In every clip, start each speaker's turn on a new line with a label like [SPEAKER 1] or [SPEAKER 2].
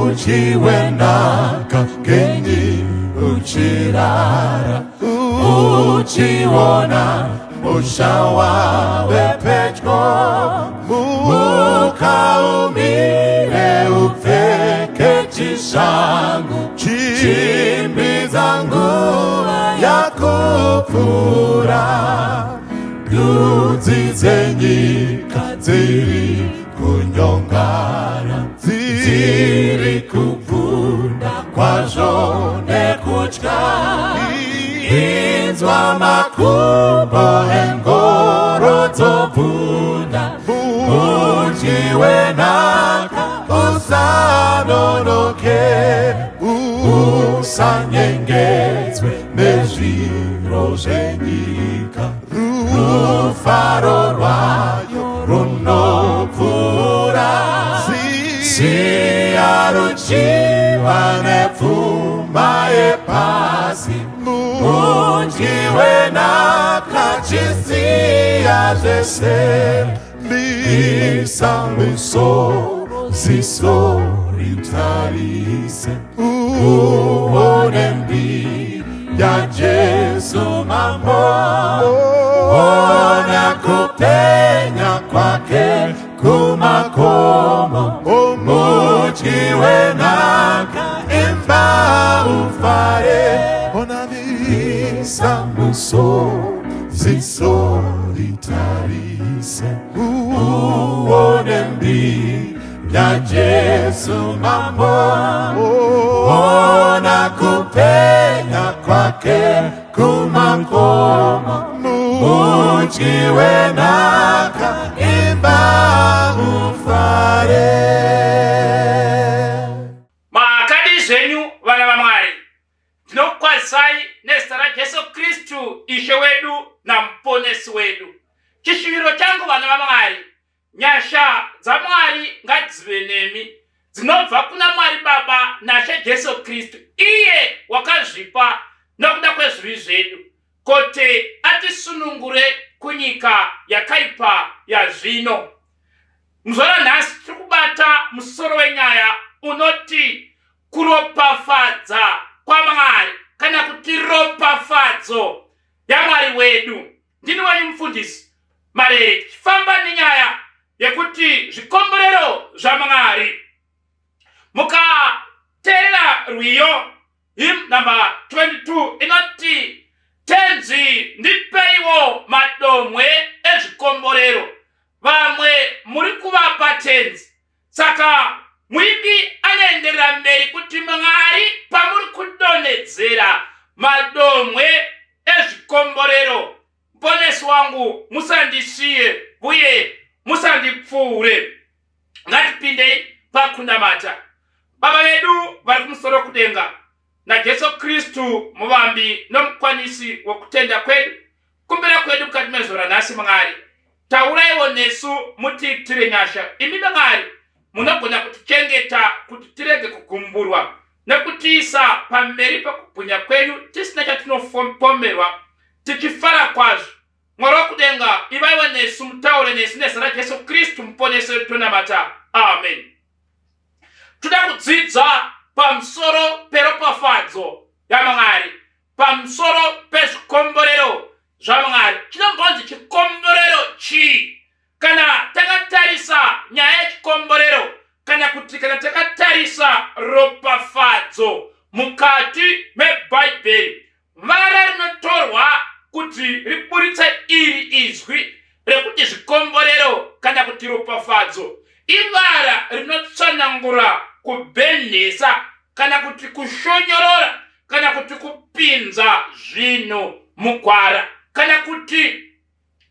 [SPEAKER 1] uchiwenaka genyi uchirara uchiona mushawa wepetko mukaumire upfeke chishangu chimbi zangu yakupfura ndudzi dzenyika dziri kunyongana dziri kubvunda kwazvo nekutya inzwa makumbo engoro dzobvunda uchiwenaka usanonoke usanyengedzwe nezviro zvenyika rufaro rwayo runopfuura siya ruchiva nepfuma yepasi uchiwenaka chisiya zvese bisa musoro ziso ritarise uone mbiri ya Jesu mambo ona kupenya kwake kumakomo uchiwenaka imba ufare ona bisa musoro ziso ritarise uone mbiri ya Jesu mambo ona kupenya kwake kumakomo uchiwenaka imba ufare.
[SPEAKER 2] Makadi zenyu vana va Mwari, tinokwazisai nezita ra Yesu Kristu Ishe wedu na mponesi wedu. Chishiviro changu vana va Mwari, nyasha dza Mwari ngadzive nemi dzinobva kuna Mwari Baba naShe Jesu Kristu iye wakazvipa nokuda kwezvivi zvedu kuti atisunungure kunyika yakaipa ya zvino. Muzora nhasi tiri kubata musoro wenyaya unoti kuropafadza kwaMwari kana kuti ropafadzo yaMwari wedu. Ndini wenyu mufundisi Marere, tichifamba nenyaya yekuti zvikomborero zvaMwari. Mukateerera rwiyo hymn number 22 inoti tenzi ndipeiwo madomwe ezvikomborero. Vamwe muri kuvapa tenzi, saka muimbi anaenderera mberi kuti Mwari pamuri kudonhedzera madomwe ezvikomborero, mponesi wangu musandisiye uye musandipfuure. Ngatipindei pakunamata. Baba vedu vari kumusoro kudenga, naJesu Kristu muvambi nomukwanisi wokutenda kwedu, kumbira kwedu mukati mezora nhasi Mwari, tauraiwo nesu mutiitire nyasha. Imi Mwari munogona kutichengeta kuti tirege kugumburwa nekutiisa pamberi pakubwinya kwedu tisina chatinopomerwa, tichifara kwazvo. Mwari wokudenga, ivaiwo nesu, mutaure nesu nezita ra Jesu Kristu muponesi wedu tonamata. Amen. Toda kudzidza pamusoro peropafadzo yaMwari, pamusoro pezvikomborero zvaMwari. Chinombonzi chikomborero chii? Kana takatarisa nyaya yechikomborero, kana kuti kana takatarisa ropafadzo mukati meBhaibheri, vara rinotorwa kuti riburitse iri izwi rekuti zvikomborero kana kuti ropafadzo ivara rinotsanangura kubhenhesa kana kuti kushonyorora kana kuti kupinza zvinhu mugwara kana kuti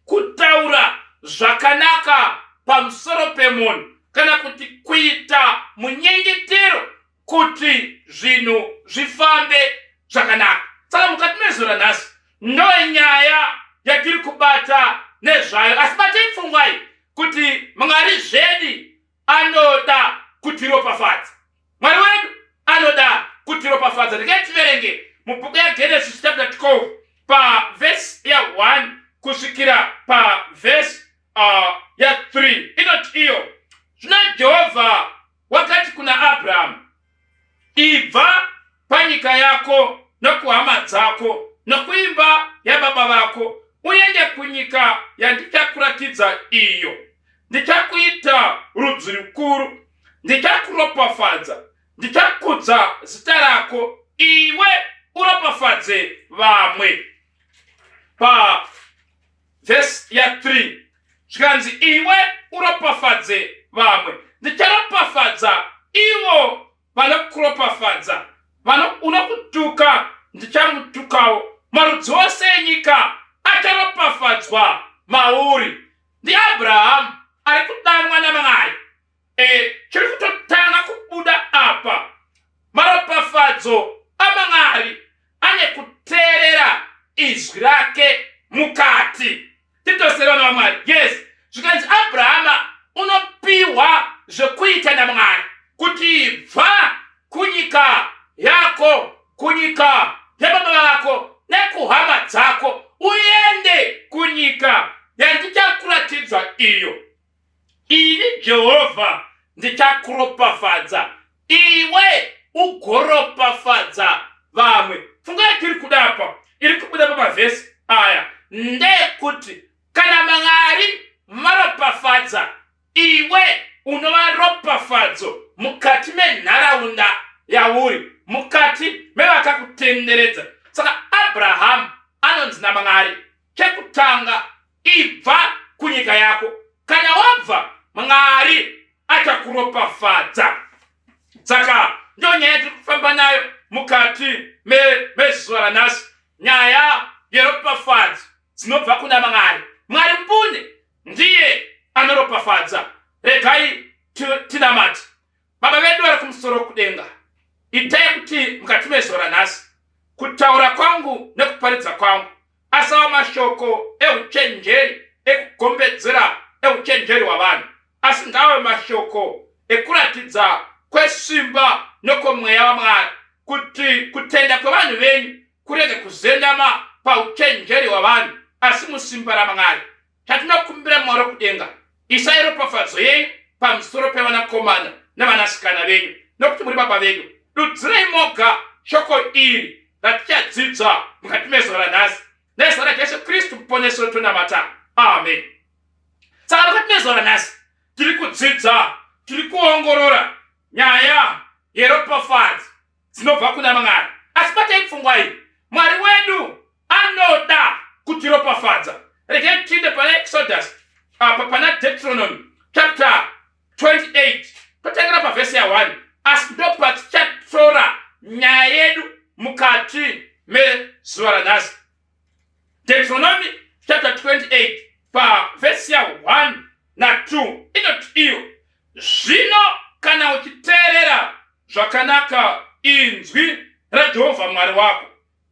[SPEAKER 2] kutaura zvakanaka pamusoro pemunhu kana kuti kuita munyengetero kuti zvinhu zvifambe zvakanaka. Saka mukati mezora nhasi ndonyaya yatiri kubata nezvayo, asi batei pfungwai kuti Mwari zvedu anoda kutiropafadza. Mwari wedu anoda kutiropafadza. Ndikativerenge mubhuku yaGenesis chapter 12 pa verse ya 1 kusvikira pa verse ya 3. Inoti iyo, zvino Jehovha wakati kuna Abraham, yandichakuratidza iyo. Ndichakuita rudzi rukuru, ndichakuropafadza, ndichakudza zita rako, iwe uropafadze vamwe. Pa verse ya 3 zvikanzi iwe uropafadze vamwe. Ndicharopafadza ivo vanokuropafadza, unokutuka ndichamutukawo. Marudzi ose enyika acharopafadzwa mauri. Ndi Abrahamu ari kudanwa naMwari. Chiri kutotanga kubuda apa. Maropafadzo aMwari ane kuteerera izwi rake mukati. Titoserana naMwari. Yes, zvikanzi Abrahamu unopiwa zvekuita naMwari kuti bva kunyika yako, kunyika yababa vako nekuhama dzako uende kunyika yandichakuratidza iyo. Ini Jehovha ndichakuropafadza, iwe ugoropafadza vamwe. Fungai tiri kudapa, iri kubuda pamavhesi aya ndekuti kana Mwari maropafadza, iwe unovaropafadzo mukati menharaunda yauri, mukati mevakakutenderedza. Saka Abrahamu anonzi naMwari, chekutanga ibva kunyika yako, kana wabva Mwari achakuropafadza. Saka ndio nyaya tiri kufamba nayo mukati mezuva ranhasi, nyaya yeropafadzo dzinobva kuna Mwari. Mwari mbune ndiye anoropafadza. Regai tinamati baba vedu vari kumusoro kudenga, itai kuti mukati mezuva ranhasi kutaura kwangu nekuparidza kwangu asava mashoko euchenjeri, ekugombedzera euchenjeri hwavanhu, asi ngave mashoko ekuratidza kwesimba nokwomweya waMwari, kuti kutenda kwevanhu venyu kurege kuzendama pauchenjeri hwavanhu asi musimba raMwari. Chatinokumbira Mwari kudenga, isai ropafadzo yenyu pamusoro pevanakomana nevanasikana venyu, nokuti muri baba vedu. Dudzirei moga shoko iri ratichadzidza mukati mezuva ranhasi, nezita raJesu Kristu muponesi wedu tonamata. Amen. Saka mukati mezuva ranhasi tiri kudzidza, tiri kuongorora nyaya yeropafadzo dzinobva kuna Mwari. Asi batai pfungwa iyi, Mwari wedu anoda kutiropafadza. Regei tinde pana Exodus, pana Deuteronomy chapter 28, totangira pavhesi ya 1, asi ndopatichatora nyaya yedu mukati mezuva ranhasi. Deuteronomy chapter 28 pavhesi ya 1 na 2 inoti iyo: zvino kana uchiteerera zvakanaka inzwi raJehovha Mwari wako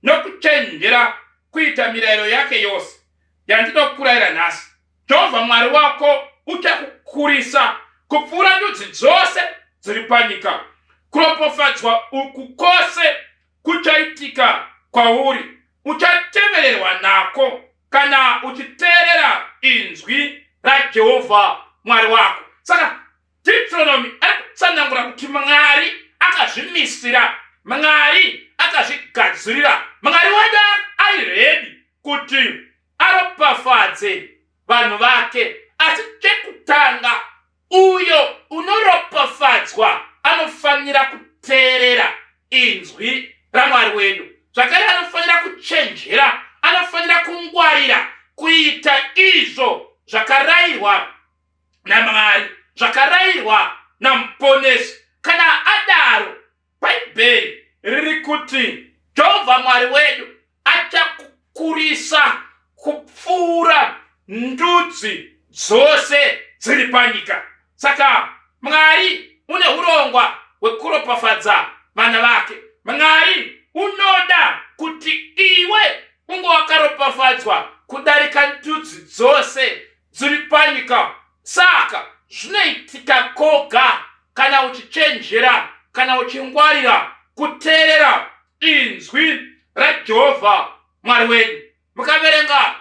[SPEAKER 2] nokuchenjera kuita mirayiro yake yose yandinokurayira nhasi, Jehovha Mwari wako uchakukurisa kupfuura ndudzi dzose dziri panyika. Kuropafadzwa uku kwose kuchaitika kwauri, uchatevererwa nako kana uchiteerera inzwi raJehovha Mwari wako. Saka Deuteronomy ari kutsanangura kuti Mwari akazvimisira, Mwari akazvigadzirira, Mwari wedu ari redi kuti aropafadze vanhu vake. Asi chekutanga, uyo unoropafadzwa anofanira kuteerera inzwi raMwari wedu. Zvakare anofanira kuchenjera, anofanira kungwarira kuita izvo zvakarayirwa naMwari, zvakarayirwa namuponesi. Kana adaro, Bhaibheri riri kuti Jehovha Mwari wedu achakukurisa kupfuura ndudzi dzose dziri panyika. Saka Mwari une urongwa hwekuropafadza vana vake. Mwari unoda kuti iwe unge wakaropafadzwa kudarika ndudzi dzose dziri panyika. Saka zvinoitika koga kana uchichenjera, kana uchingwarira kuteerera inzwi raJehovha Mwari wedu. Mukaverenga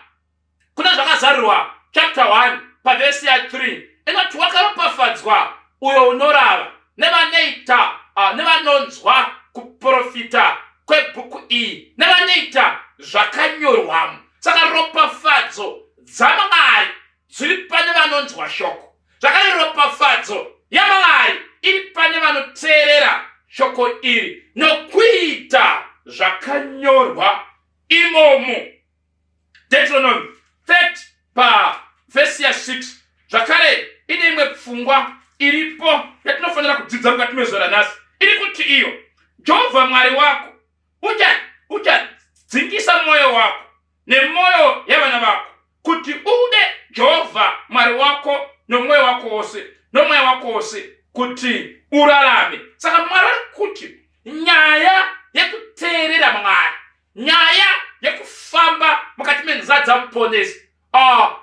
[SPEAKER 2] kuna zvakazarirwa chapter 1 pavhesi ya 3 inoti wakaropafadzwa uyo unorava nevanoita nevanonzwa kuprofita kwebhuku iyi, nevanoita zvakanyorwamo. Saka ropafadzo dzaMwari vanonzwa shoko. Zvakare ropafadzo yaMwari iri pane vanoteerera shoko iri nokuita zvakanyorwa imomo. Deuteronomy 30 vhesi 6. Zvakare ine imwe pfungwa iripo yatinofanira kudzidza mukati mezora nhasi. Iri kuti iyo Jehovha Mwari wako uchadzingisa mwoyo wako nemwoyo yavana vako kuti ude Jehovha Mwari wako nomwoyo wako wose nomwoyo wako wose kuti urarame. Saka Mwari ari kuti nyaya yekuteerera Mwari, nyaya yekufamba mukati menzira dzamuponesi,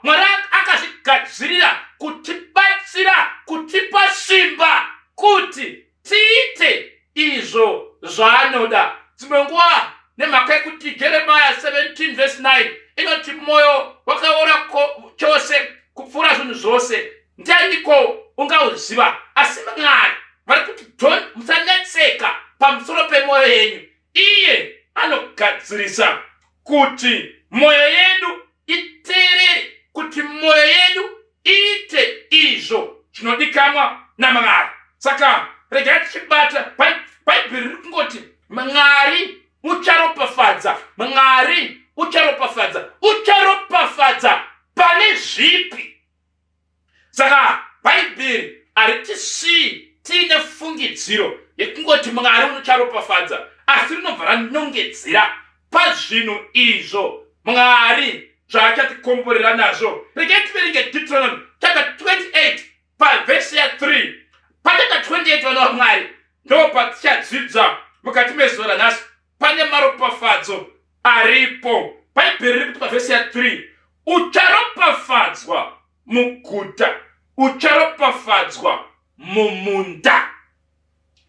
[SPEAKER 2] Mwari akazvigadzirira kutibatsira, kutipa simba kuti tiite izvo zvaanoda. Dzimwe nguva nemhaka yekuti Jeremiah 17 vhesi 9 inoti moyo wakaora chose kupfuura zvinhu zvose, ndianiko ungauziva? Asi Mwari vari kuti musanetseka pamusoro pemwoyo yenyu. Iye anogadzirisa kuti mwoyo yedu iteerere, kuti mwoyo yedu iite izvo zvinodikanwa naMwari. Saka regai tichibata Bhaibheri riri kungoti Mwari ucharopafadza, Mwari ucharopafadza. Ucharopafadza pane zvipi? Saka Bhaibheri haritisiyi tiine fungidziro yekungoti Mwari ucharopafadza, asi rinobva ranongedzera pazvinhu izvo Mwari zvaachatikomborera nazvo. Regai tiverenge Deuteronomy chapter 28 vhesi 3. Pachapter 28 vana vaMwari ndo patichadzidza mukati mezora nhasi. Pane maropafadzo aripo. Bhaibheri riri kuti pavhesi 3 ucharopafadzwa muguta, ucharopafadzwa mumunda.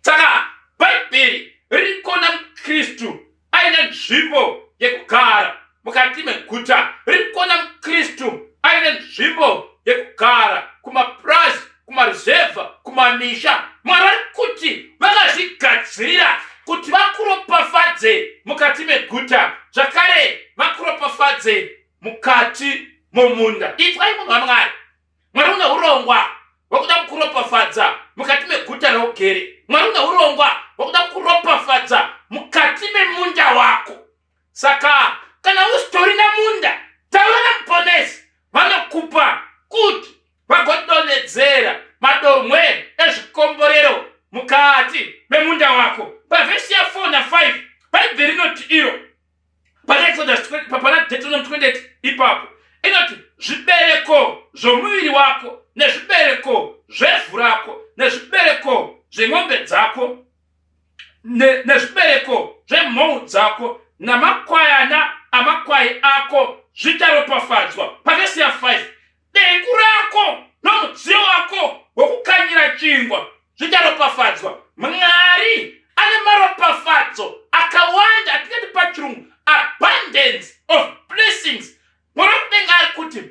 [SPEAKER 2] Saka Bhaibheri riri kuona muKristu aine nzvimbo yekugara mukati meguta, riri kuona muKristu aine nzvimbo yekugara kumapurazi, kumaruzevha, kumamisha. Mwari ari kuti vakazvigadzirira kuti vakuropafadze mukati meguta, zvakare vakuropafadze mukati momunda. Itai munhu waMwari, Mwari une urongwa hwekuda kukuropafadza mukati meguta raugere. Mwari une urongwa hwekuda kukuropafadza mukati memunda wako. Saka kana usitorina munda, taura namuponesi, vanokupa kuti vagodonhedzera madomwe ezvikomborero mukati memunda wako. Pavhesi 4 na 5 Bhaibheri inoti iro pana Deuteronomy 28 ipapo inoti zvibereko zvomuviri wako nezvibereko zvevhu rako nezvibereko zvemombe dzako nezvibereko zvemhou dzako namakwayana amakwai ako zvicharopafadzwa. Pavhesi 5 dengu rako nomudziyo wako wokukanyira chingwa zvicharopafadzwa. Mwari ane maropafadzo akawanda, atingati pachirungu abundance of blessings. Mwari kudenga ari kuti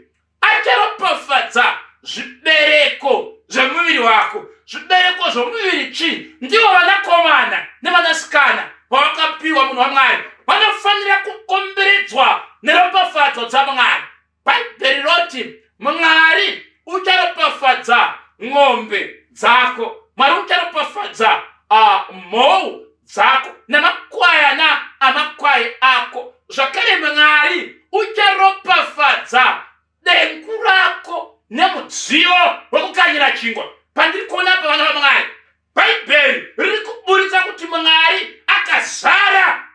[SPEAKER 2] acharopafadza zvibereko zvemuviri wako. Zvibereko zvomuviri chii? Ndivo vanakomana nevanasikana vavakapiwa munhu waMwari, vanofanira kukomberedzwa neropafadzo dzaMwari. Bhaibheri roti Mwari ucharopafadza ng'ombe dzako, Mwari ucharopafadza mhou dzako namakwayana amakwai ako. Zvakare Mwari ucharopafadza dengu rako nemudziyo wekukanyira chingwa. Pandiri kuona pa vana vaMwari, Bhaibheri riri kuburitsa kuti Mwari akazara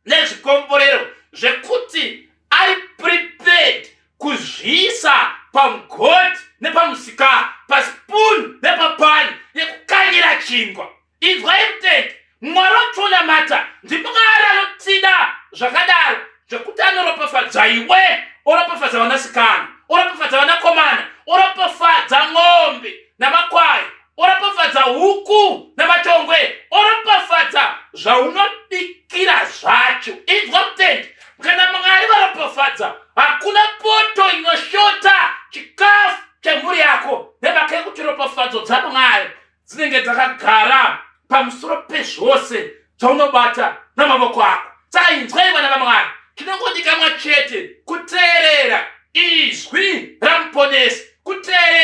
[SPEAKER 2] nezvikomborero zvekuti ari prepared kuzviisa pamugoti nepamusika, pasipuni nepapani yekukanyira chingwa. Inzwai mutende, Mwari otonamata ndiMwari anotida zvakadaro zvekuti anoropafadza iwe, oropafadza vanasikana, oropafadza vanakomana, oropafadza ng'ombe namakwai, oropafadza huku namachongwe, oropafadza zvaunodikira zvacho. Inzwa mutende, kana Mwari varopafadza, hakuna poto inoshota chikafu chemhuri yako nemhaka yekuti ropafadzo dzaMwari dzinenge dzakagara pamusoro pezvose zvaunobata namavoko ako. Saka inzwai vana vaMwari, chinongodikanwa chete kuteerera izwi ramuponesi, kuteerera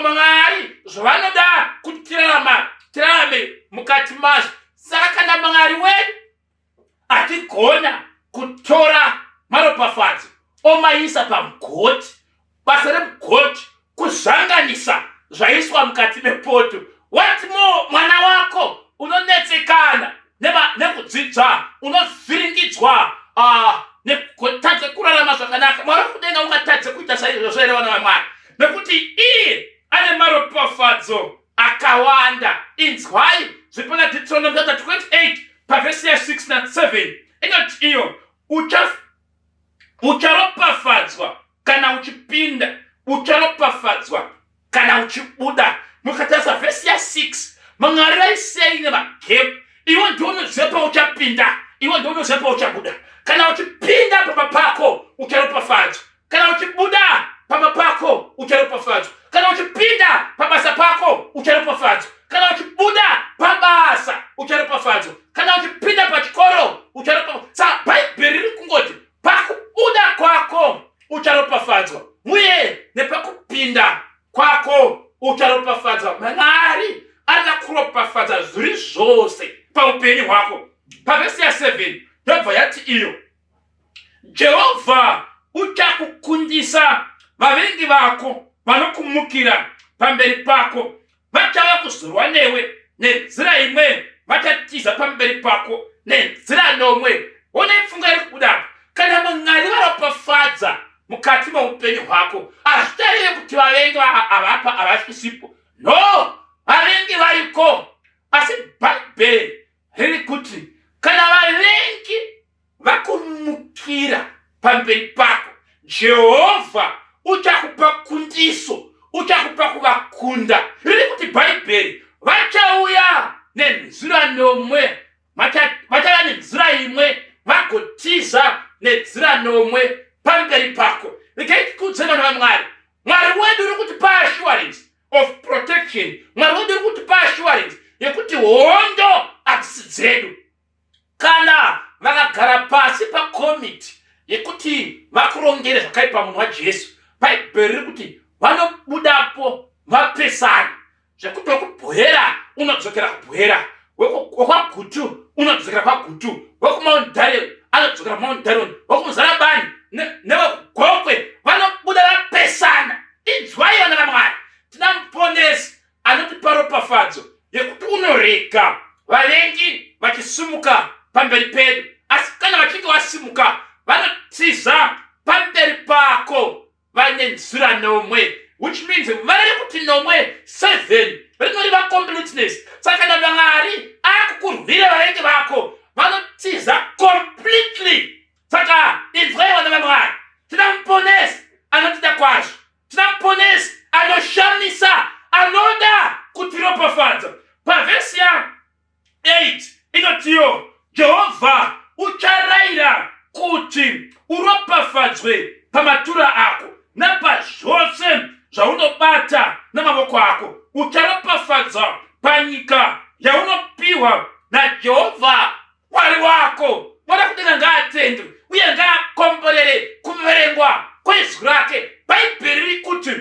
[SPEAKER 2] vamwari zvavanoda kuti tirarame mukati mazvo. Saka kana Mwari wedu atigona kutora maropafadzo omaisa pamugoti, basa remugoti kuzvanganisa zvaiswa mukati mepoto, wati mwana wako unonetsekana nekudzidza, unovhiringidzwa nekutadza kurarama zvakanaka, Mwari kudenga ungatadze kuita saizvozvo here vana vaMwari? Nekuti iye ane maropafadzo akawanda. Inzwai zvipana Deuteronomy 28 pavhesi ya 6 na 7 inoti iyo ucharopafadzwa kana uchipinda, ucharopafadzwa kana uchibuda. Mukatarisa vhesi ya 6 Mwari vaisei nemagepu, iwe ndiwe unoziva pauchapinda, iwe ndiwe unoziva pauchabuda. Kana uchipinda pamba pako ucharopafadzwa, kana uchibuda pamba pako ucharopafadzwa, kana uchipinda pabasa pako ucharopafadzwa, kana uchibuda pabasa ucharopafadzwa, kana uchipinda pachikoro ucharopafadzwa. Saka Bhaibheri riri kungoti pakubuda kwako ucharopafadzwa uye nepakupinda kwako ucharopafadzwa. Mwari arida kuropafadza zviri zvose paupenyu hwako. Pavhesi ya 7 ndobva yati iyo Jehovha uchakukundisa vavengi vako vanokumukira pamberi pako. Vachava kuzorwa newe nenzira imwe, vachatiza pamberi pako nenzira nomwe. One pfunga iri kubuda kana Mwari varopafadza mukati meupenyu hwako, hazvitarire kuti vavengi avapa havasisipo. No, vavengi variko, asi Bhaibheri riri kuti kana vavengi vakumukira pamberi pako, Jehovha uchakupa kundiso, uchakupa kuvakunda. Riri kuti Bhaibheri vachauya nenzira nomwe, vachauya nenzira imwe, vagotiza nenzira nomwe pamberi pako. Ndikaitikuudze vana vaMwari, Mwari wedu uri kutipa assurance of protection. Mwari wedu uri kutipa assurance yekuti hondo hadzisi dzedu. Kana vakagara pasi pakomiti yekuti vakurongere zvakaipa munhu waJesu, Bhaibheri riri kuti vanobudapo vapesana, zvekuti wekubwera unodzokera kubwera, wekwagutu unodzokera kwagutu, wekumount Darion anodzokera kumount Darion, wekumuzarabani newekugokwe vanobuda vapesana. Inzwai vana vaMwari, tina muponesi anotipa ropafadzo yekuti unorega vavengi vachisumuka pamberi pedu, asi kana vachinge vasimuka vanotiza pamberi pako vaine nzira nomwe, which means varere kuti nomwe 7 rinoreva completeness. Saka kana Mwari akukurwira vavengi vako vanotiza completely. Saka inzwai vana vaMwari, tina muponesi anotida kwazvo, tina muponesi anoshamisa, anoda kutiropafadza. Pavhesi ya 8 inotiyo Jehovha ucharayira kuti uropafadzwe pamatura ako napazvose zvaunobata namavoko ako. Ucharopafadzwa panyika yaunopiwa naJehovha Mwari wako. Mwari kudenga ngaatendwe uye ngaakomborere kuverengwa kwezwi rake. Bhaibheri riri kuti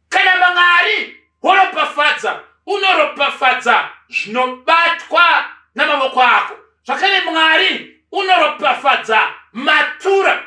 [SPEAKER 2] kana Mwari woropafadza, unoropafadza zvinobatwa namavoko ako. Zvakare Mwari unoropafadza matura.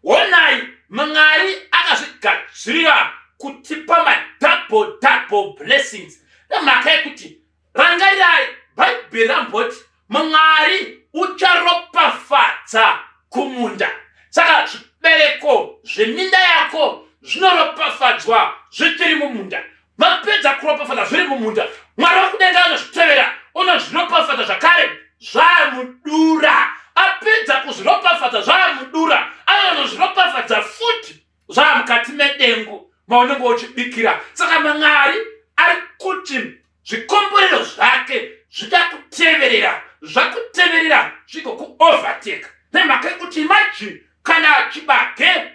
[SPEAKER 2] Honai, Mwari akazvigadzirira kutipa double blessings. Nemhaka yekuti rangarirai Bhaibheri ramboti Mwari ucharopafadza kumunda. Saka zvibereko zveminda yako zvinoropafadzwa zvichiri mumunda. Vapedza kuropafadza zviri mumunda, Mwari wakudenga anozvitevera, unozviropafadza zvakare zvamudura. Apedza kuzviropafadza zvamudura, anozviropafadza futi zvamukati medengu maunenge uchibikira. Saka Mwari ari kuti zvikomborero zvake zvichakuteverera, zvakuteverera zvigokuovertake. Nemhaka yekuti imagine kana chibage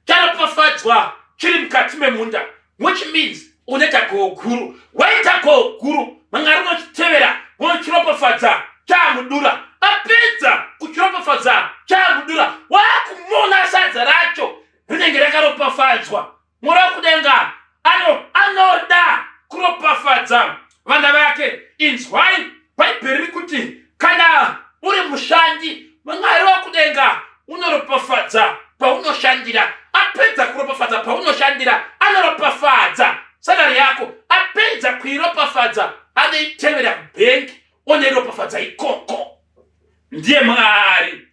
[SPEAKER 2] charopafadzwa chiri mukati memunda, which means unoita goguru. Waita goguru, Mwari unochitevera, unochiropafadza chamudura. Apedza kuchiropafadza chamudura, wakumona sadza racho rinenge rakaropafadzwa. Mwari wakudenga anoda kuropafadza vana vake. Inzwai, Bhaibheri kuti kana uri mushandi, Mwari wakudenga unoropafadza paunoshandira. Apedza kuropafadza paunoshandira, anoropafadza salari yako. Apedza kuiropafadza, anoitevera bhengi, onoiropafadza ikoko. Ndiye Mwari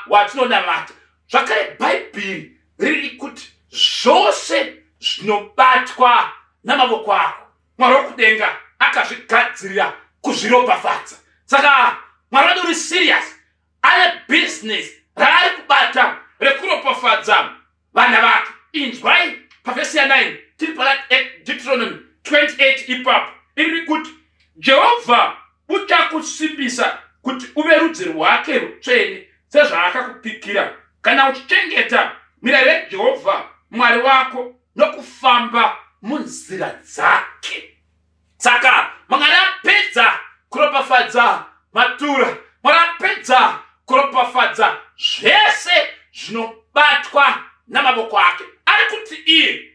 [SPEAKER 2] watinonamata. Zvakare Bhaibheri riri kuti zvose zvinobatwa namavoko ako, Mwari wakudenga akazvigadzirira kuzviropafadza. Saka Mwari wedu uri serious, ane business raari kubata rekuropafadza vana vake. Inzwai pavhesi ya9 tiri pana Deuteronomy 28 ipapo iri kuti Jehovha uchakusimbisa kuti uve rudzi rwake rutsvene sezvaakakupikira, kana uchichengeta mirayiro yaJehovha Mwari wako nokufamba munzira dzake. Saka Mwari apedza kuropafadza matura, Mwari apedza kuropafadza zvese zvinobatwa namavoko ake. Ari kuti iye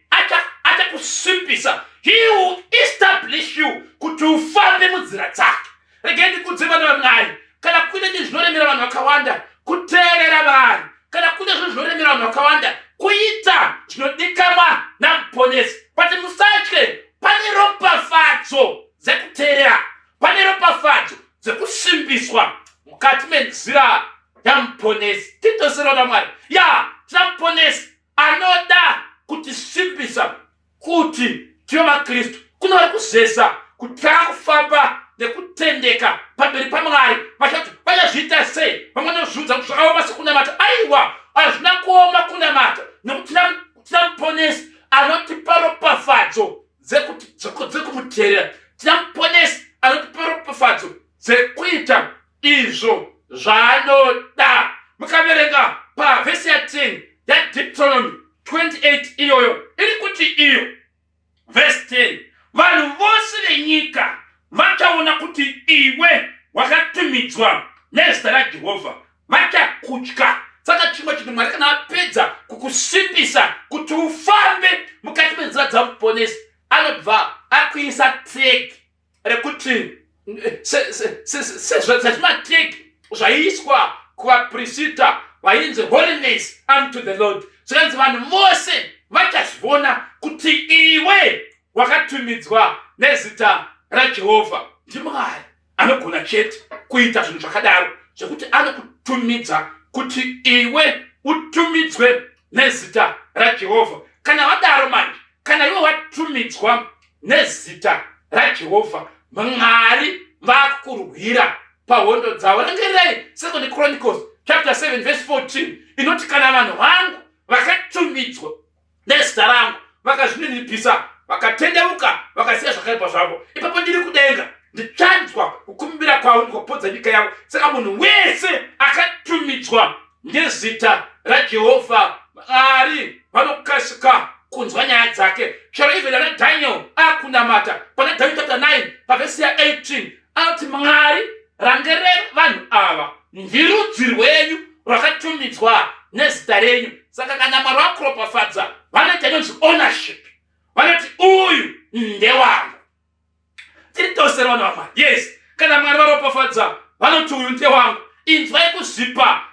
[SPEAKER 2] achakusimbisa. He will establish you kuti ufambe munzira dzake. Regai ndikudze vana vaMwari, kana kune zvinoremera vanhu vakawanda kuteerera vanhu, kana kune zvinoremera vanhu vakawanda kuita zvinodikanwa namuponesi, kuti musatye. Pane ropafadzo dzekuteerera, pane ropafadzo dzekusimbiswa mukati menzira yamuponesi. Titosera naMwari, tina muponesi anoda kutisimbisa kuti tive maKristu, kunova kuzesa kuti takufamba nekutendeka pamberi paMwari. Vachati vachazviita sei? Vamwe vanozviudza kuti zvakaoma sekunamata. Aiwa, hazvina kuoma kunamata, nokuti tina muponesi anotipa ropafadzo dzekumuteerera. Tina muponesi anotipa ropafadzo dzekuita izvo zvaanoda. Mukaverenga pavhesi ya10 yaDeuteronomy 28 iyoyo iri kuti iyo vhesi 10, vanhu vose venyika vachaona kuti iwe wakatumidzwa nezita raJehovha, vachakutya. Saka chimwe chinhu Mwari kana apedza kukusimbisa kuti ufambe mukati menzira dzamuponesi, anobva akuisa tag rekuti sezvamatag zvaiswa kuvaprista vainzi holiness unto the Lord. Zvakanzi vanhu vose vachazviona kuti iwe wakatumidzwa nezita raJehovha. NdiMwari anogona chete kuita zvinhu zvakadaro, zvekuti anokutumidza kuti iwe utumidzwe nezita raJehovha. Kana vadaro manje, kana iwe watumidzwa nezita raJehovha, Mwari vakurwira pahondo dzavo. Rengerai 2 Chronicles chapter 7 verse 14 inoti kana vanhu vangu vakatumidzwa nezita rangu vakazvininipisa, vakatendeuka, vakasiya zvakaipa zvavo, ipapo ndiri kudenga ndichanzwa kukumbira kwavo ndikopodza nyika yavo. Saka munhu wese akatumidzwa nezita raJehovha, Mwari vanokasika kunzwa nyaya dzake. Chero even ana Daniel akunamata pana Daniel chapter 9 pavhesi ya 18 anoti Mwari rangere vanhu ava ndirudzi rwenyu rwakatumidzwa nezita renyu. Saka kana Mwari wakuropafadza, vanoita inonzi ownership, vanoti uyu ndewangu. Tiri tosera vanhu vaMwari. Yes, kana Mwari varopafadza vanoti uyu ndewangu. Inzwai kuzipa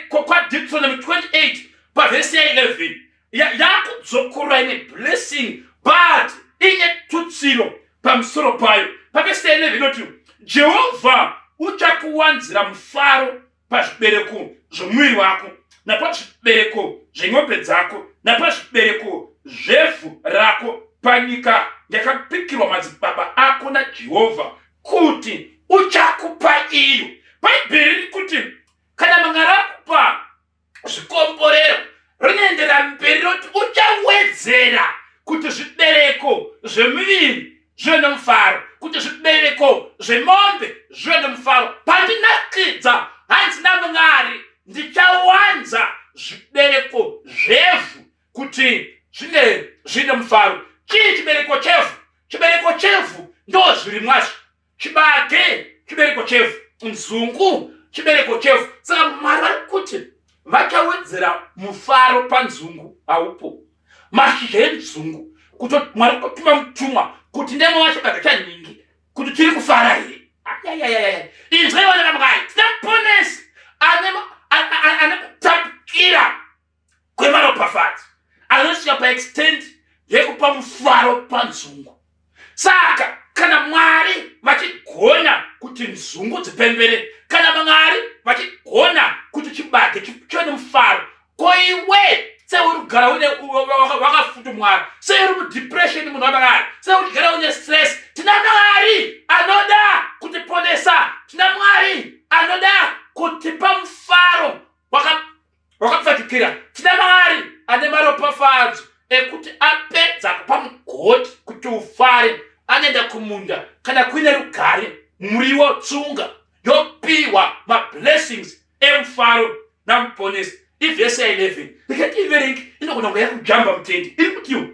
[SPEAKER 2] kwa Deuteronomy 28 pavhesi ya 11 yakudzokora ine blessing but ine tutsiro pamusoro payo. Pavhesi ya 11 inoti Jehovha uchakuwanzira mufaro pazvibereko zvomuviri wako, napazvibereko zvemombe dzako, napazvibereko zvevhu rako, panyika yakapikirwa madzibaba ako naJehovha kuti uchakupa iyo. Bhaibheri riri kuti kana Mwari akupa zvikomborero, rinoendera mberi roti uchawedzera kuti zvibereko zvemuviri zvive nomufaro, kuti zvibereko zvemombe zvive nomufaro. Pandinakidza hanzi naMwari ndichawanza zvibereko zvevhu kuti zvinge zvine mufaro. Chii chibereko chevhu? Chibereko chevhu ndo zvirimwazvo. Chibage chibereko chevhu, nzungu chibereko chevhu. Saka Mwari vari kuti vachawedzera mufaro panzungu haupo, mashizha enzungu, kuti Mwari kutuma mutumwa kuti ndemo wacho bagachaningi kuti tiri kufara here. Inzwe vana vamwari, tinamuponesi ane kutapukira kwemaropafadzo anosvika paextent yekupa mufaro panzungu. Saka kana Mwari vachigona kuti nzungu dzipembere, kana Mwari vachigona kuti chibage chione mufaro, ko iwe seuri kugara une wakafutumwara, seuri mudepression munhu wamwari, seuri kugara une stress, tina Mwari anoda kutiponesa, tina Mwari anoda kutipa mufaro wakapfatikira, tina Mwari ane maropafadzo ekuti apedza kupa mugoti kuti ufare anoenda kumunda kana kuine rugare muriwo tsunga yopiwa mablessings emufaro namuponesi. Ivhesi 11 ndikati iverengi inogona kunge yakujamba mutendi iri kutiwo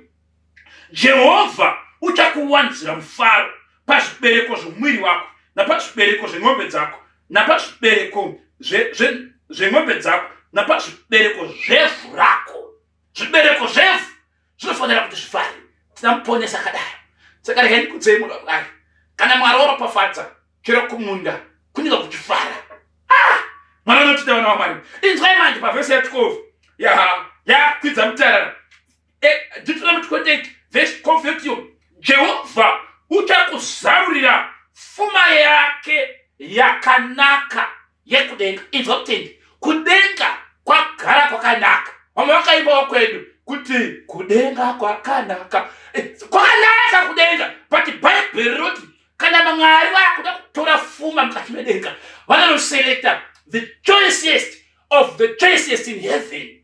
[SPEAKER 2] Jehovha uchakuwanzira mufaro pazvibereko zvomwiri wako napazvibereko zveng'ombe dzako napazvibereko zveng'ombe dzako napazvibereko zvevhu rako. Zvibereko zvevhu zvinofanira kuti zvifare. Tinamuponesa akadaro. Saka regai ndikudzei munhu wamwari, kana Mwari waropafadza chero kumunda kunika kuchifara. Mwari anotida vana vaMwari. Inzwai manje pavhesi ya12 yakwidza mutarara. Deuteronomy 28 verse 12 Jehovha uchakuzarurira pfuma yake yakanaka yekudenga. Inzwa kutendi, kudenga kwagara kwakanaka. Vamwe vakaimbawo kwedu kuti kudenga kwakanaka. Kwakanaka kudenga, but Bible roti kana Mwari vakuda kutora pfuma mukati medenga, vananoselecta the choicest of the choicest in heaven.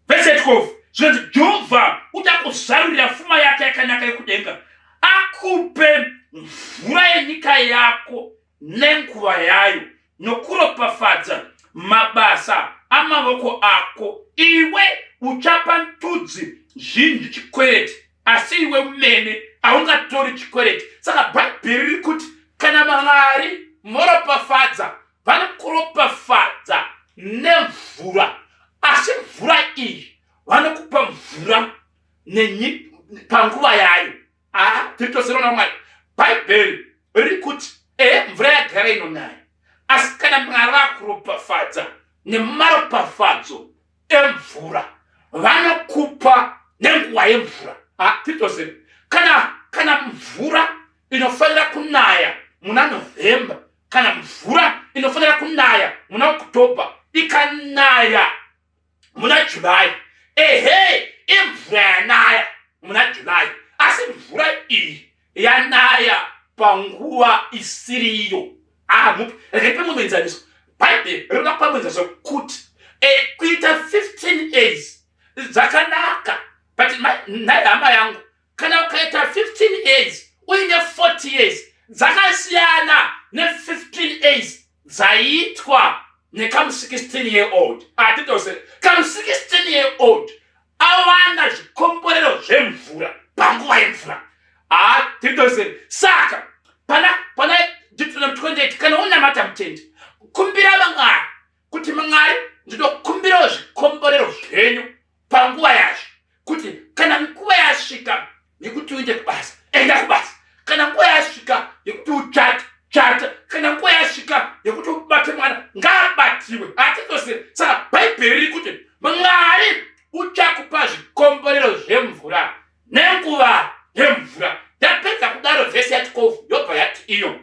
[SPEAKER 2] Verse 12 zvinoti Jehovha uchakuzarurira pfuma yake yakanaka yekudenga, akupe mvura yenyika yako nenguva yayo, nokuropafadza mabasa amavoko ako. Iwe uchapa ndudzi zhinji chikwereti, asi iwe mene haungatori chikwereti. Saka Bhaibheri riri kuti kana Mwari moropafadza, vanokuropafadza nemvura, asi mvura iyi vanokupa mvura panguva yayo. Tiritoserana Mwari. Bhaibheri riri kuti mvura yagara inonaya, asi kana Mwari vakuropafadza nemaropafadzo emvura, vanokupa nenguva yemvura. Tiritoserana. Kana mvura inofanira kunaya muna November, kana mvura inofanira kunaya muna October, ikanaya muna July, imvura yanaya muna July, asi mvura iyi yanaya panguva isiriyo. Rekepemuenzaniso Bible rinapamwenzaso kuti kuita 15 days dzakanaka, but naye hama yangu, kana ukaita 15 days uine 40 years dzakasiyana ne15 days dzaitwa nekamu 16-year-old. Atitose kamu 16-year-old awana zvikomborero zvemvura panguva yemvura. Atitose saka pana Deuteronomy 28 kana unamata mutendi, kumbira Mwari kuti Mwari ndinokumbirawo zvikomborero zvenyu panguva yazvo, kuti kana nguva yasvika yekuti uende kubasa, enda kubasa. Kana nguva yasvika yekuti uchata, kana nguva yasvika yekuti ubate mwana, ngaabatiwe. Atitose saka Bhaibheri riri kuti Mwari uchakupa zvikomborero zvemvura nenguva yemvura. Ndapedza kudaro vhesi ya12 yobva yati iyo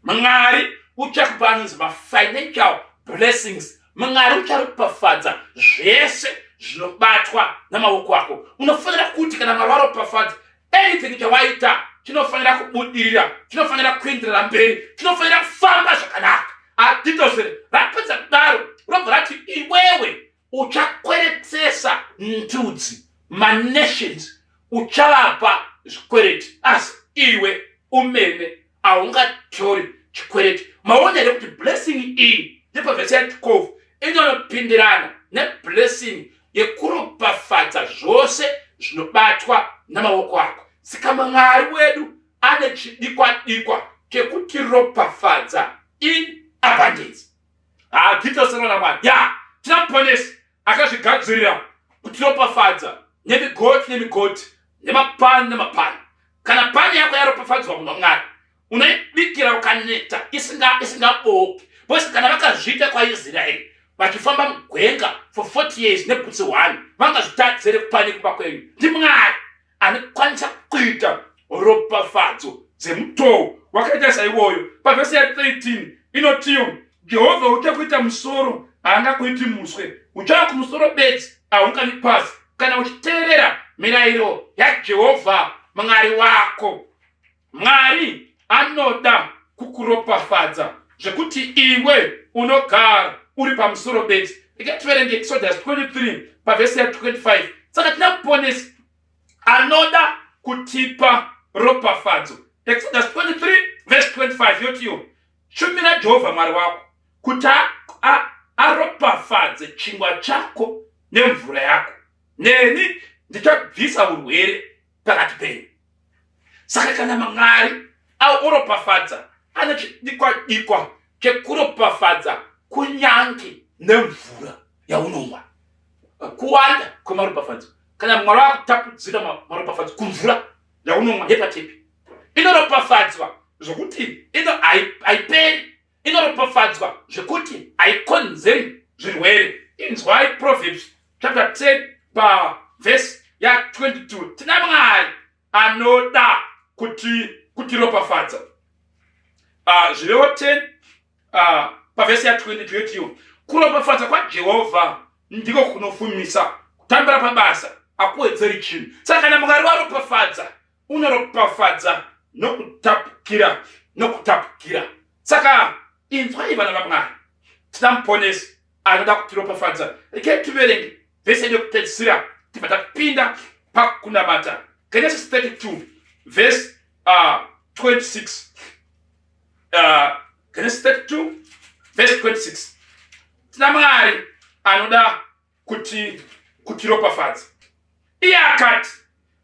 [SPEAKER 2] Mwari uchakupa anonzi mafinancial blessings. Mwari ucharopafadza zvese zvinobatwa namaoko ako. Unofanira kuti kana Mwari waropafadza, anything chawaita chinofanira kubudirira, chinofanira kuenderera mberi, chinofanira kufamba zvakanaka. Atitose rapedza kudaro robva rati iwewe uchakweretsesa ndudzi, manations, uchavapa zvikwereti, asi iwe umene haungatori chikwereti. Maonere kuti blessing iyi ndepavhesi ya12 inonopindirana neblessing yekuropafadza zvose zvinobatwa namaoko ako. Saka Mwari wedu ane chidikwa chekutiropafadza in abundance. Titoserana Mwari. Tinamuponesi akazvigadzirira kutiropafadza nemigoti nemapani kana pani yako yaropafadzwa munhu waMwari unoibikira ukaneta isingaboki bosi kana vakazviita kwaIsraeri vachifamba mugwenga for 40 years nebhutsi 1 vangazvitadzere kupani kumba kwenyu ndiMwari anokwanisa kuita ropafadzo dzemutoo wakaita saiwoyo. Pavhesi ya 13 inotiyo Jehovha uchakuita musoro haangakuiti muswe, uchava kumusoro bedzi haungani pasi kana uchiteerera mirayiro yaJehovha Mwari wako. Mwari anoda kukuropafadza zvekuti iwe unogara uri pamusoro bedzi. Ikativerenge Exodus 23 pavhesi ya 25. Saka tina muponesi anoda kutipa ropafadzo. Exodus 23 verse 25 yotiyo shumira Jehovha Mwari wako kuti aropafadze chingwa chako nemvura yako, neni ndichabvisa urwere pakati penyu. Saka kana Mwari auropafadza ane chidikwa chekuropafadza kunyange nemvura yaunomwa. Kuwanda kwemaropafadzo kana Mwari akutapudzira maropafadzo kumvura yaunomwa yepatepi inoropafadzwa zvokuti haiperi, inoropafadzwa zvekuti haikonzeri zvirwere. Inzwai Proverbs chapter 10 pavhesi ya 22. Tina Mwari anoda kutiropafadza. Zvirevo 10 pavhesi ya 22 yotiyo kuropafadza kwaJehovha ndiko kunofumisa, kutambira pabasa hakuwedzeri chinhu. Saka kana Mwari waropafadza unoropafadza nokutapukira. Saka inzwai vana vaMwari, tina muponesi anoda kutiropafadza. Regai tiverenge vhesi yokupedzisira tibva tapinda pakunamata. Genesis 32 verse 26. Genesis 32 verse 26. Tina Mwari anoda kutiropafadza. Iye akati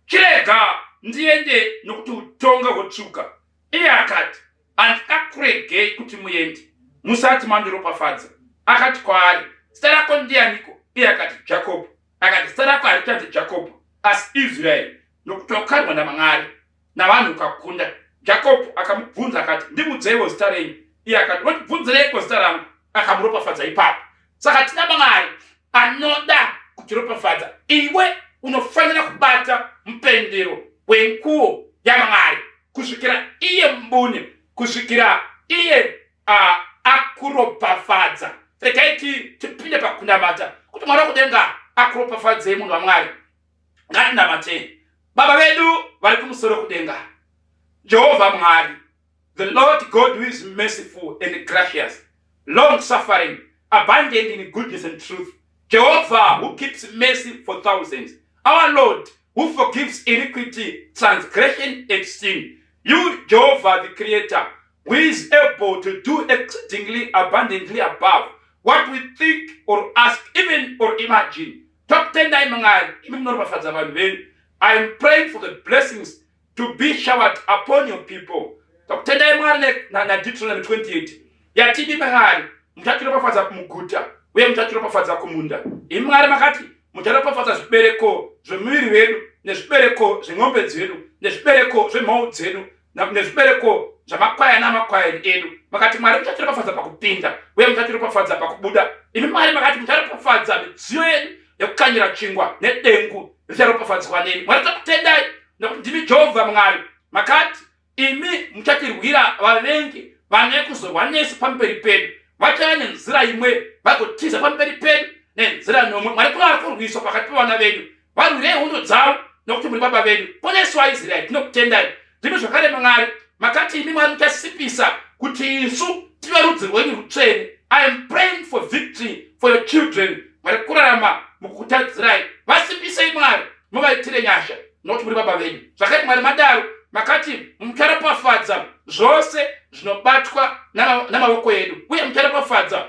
[SPEAKER 2] chirega ndiende nokuti utonga hwotsvuka. Iye akati handingakuregei kuti muende musati mandiropafadza. Akati kwaari zita rako ndianiko? Iye akati Jakobho. Akati zita rako harichanzi Jakobho asi Israeri, nokuti wakariwa naMwari navanhu ukakunda. Jakobho akamubvunza akati ndimudzeiwo zita renyu? Iye akati ndotibvunzireiko zita rangu? Akamuropafadza ipapo. Saka tina Mwari anoda kutiropafadza. Iwe unofanira kubata mupendero wenguo yaMwari kusvikira iye mbune, kusvikira iye akuropafadza. Regai tipinde pakunamata kuti Mwari wakudenga akuropafadzei munhu waMwari. Ngatinamate. Baba vedu vari kumusoro kudenga, Jehovha Mwari, the Lord God who is merciful and gracious, long suffering, abundant in goodness and truth, Jehovah who keeps mercy for thousands, our Lord who forgives iniquity, transgression and sin. You, Jehovah the Creator, who is able to do exceedingly abundantly above what we think or ask, even or imagine. I am praying for the blessings to be showered upon your people. Deuteronomy 28. Yatidi Mwari, mutatiropafadza kumuguta uye mutatiropafadza kumunda. Imi Mwari makati mucharopafadza zvibereko zvemuviri wedu nezvibereko zveng'ombe dzedu nezvibereko zvemhou dzedu nezvibereko zvamakwayana namakwayani edu. Makati Mwari muchatiropafadza pakupinda uye muchatiropafadza pakubuda. Imi Mwari makati mucharopafadza midziyo yedu yekukanyira chingwa nedengu richaropafadzwa neni. Mwari takutendai nokuti ndimi Jehovha Mwari makati imi muchatirwira vavengi vane kuzorwa nesu pamberi pedu. Vachava nenzira imwe vagotiza pamberi pedu nenzira nomwe. Mwari kuna vari kurwiswa pakati pevana venyu, varwirei hondo dzavo nokuti muri baba vedu. Ponesu vaIsraeri tinokutendai. Ndimi zvakare Mwari makati imi Mwari muchasipisa kuti isu tive rudzi rwenyu rutsvene. I am praying for victory for your children. Mwari kurarama mukukutadzirai, vasipisei Mwari muvaitire nyasha nokuti muri baba venyu. Zvakare Mwari madaro makati mucharopafadza zvose zvinobatwa namavoko edu uye mucharopafadza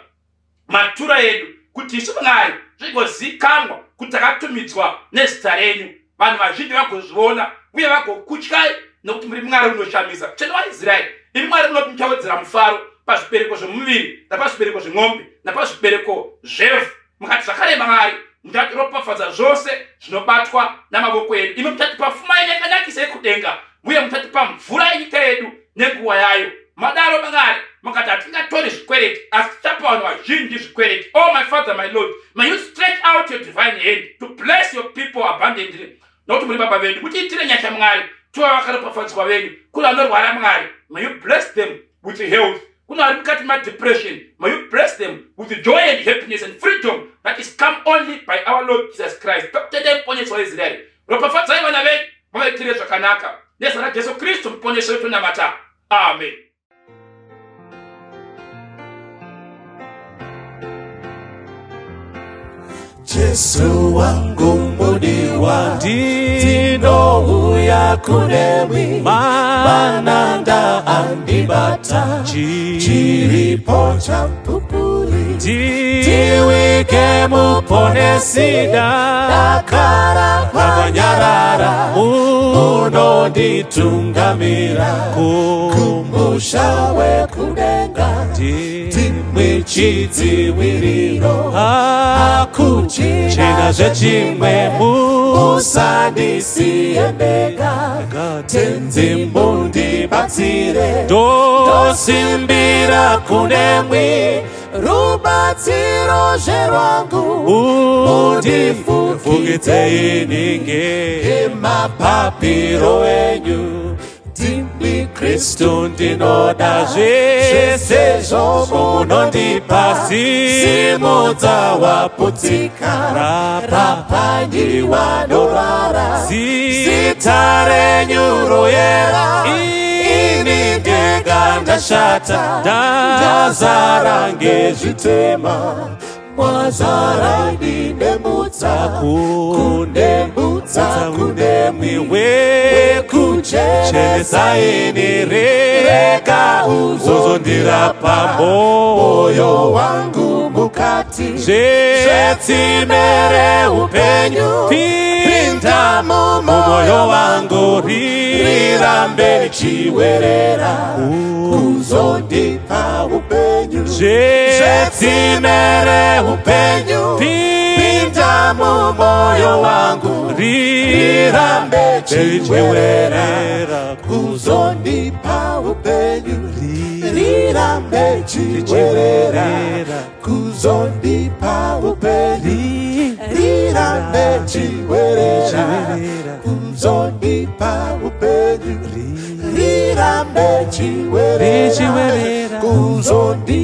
[SPEAKER 2] matura edu kuti isu Mwari zvigozikanwa kuti takatumidzwa nezita renyu. Vanhu vazhinji vagozviona uye vagokutyai nokuti muri Mwari unoshamisa. Tsvene waIsraeri, imi Mwari munoti muchawedzera mufaro pazvibereko zvemuviri napazvibereko zveng'ombe napazvibereko zvevhu. Mukati zvakare Mwari mutatiropafadza zvose zvinobatwa namaboko edu. Imi mutatipa pfuma yakanakisa yekudenga, uye mutatipa mvura yenyika yedu nenguva yayo. Madaro Mwari makati hatingatori zvikwereti, asi tichapa vanhu vazhinji zvikwereti. Oh my Father, my Lord, may you stretch out your divine hand to bless your people abundantly. Nokuti muri baba vedu, mutiitire nyasha Mwari, tiva vakaropafadzwa venyu. Kuna vanorwara Mwari, may you bless them with health. Kuna vari mukati madepression, may you bless them with the joy and happiness and freedom that is come only by our Lord Jesus Christ. Tokutendai muponesi waIsraeri. Ropafadzai vana venyu, muvaitire zvakanaka. Nezita raJesu Kristu muponesi wedu namata. Amen.
[SPEAKER 1] Jesu wangu mudiwa, ndinouya kunewi, mananda andibata, chiripo cha mpupuri, tiwike muponesida, dakara kwanyarara, unoditungamira, kumbushawe kudenga, timwichidziwiriro, akuchina zvechimwe musandisiyendega, tenzi mundibatsire, ndosimbira kunemwi, rubatsiro zverwangu, undifukidze ininge mapapiro enyu. Dimbi Kristu ndinoda zvese zvomunondipa, simudza waputika, rapandiwa norara, zita renyu royera, ini ndenga ndashata, ndazara ngezvitema, mwazara ndindemutsa, kundemutsa kunemwi wekuchenesa ini, rega uzozondirapa moyo wangu mukati, zvetsimere upenyu, pinda mumoyo wangu, rirambe richiwerera, kuzondipa upenyu, zvetsimere upenyu, pinda mumoyo wangu, rirambe richiwerera, kuzondipa upenyu, rirambe richiwerera, kuzondipa upenyu, rirambe richiwerera, kuzondipa upenyu, rirambe richiwerera, kuzondipa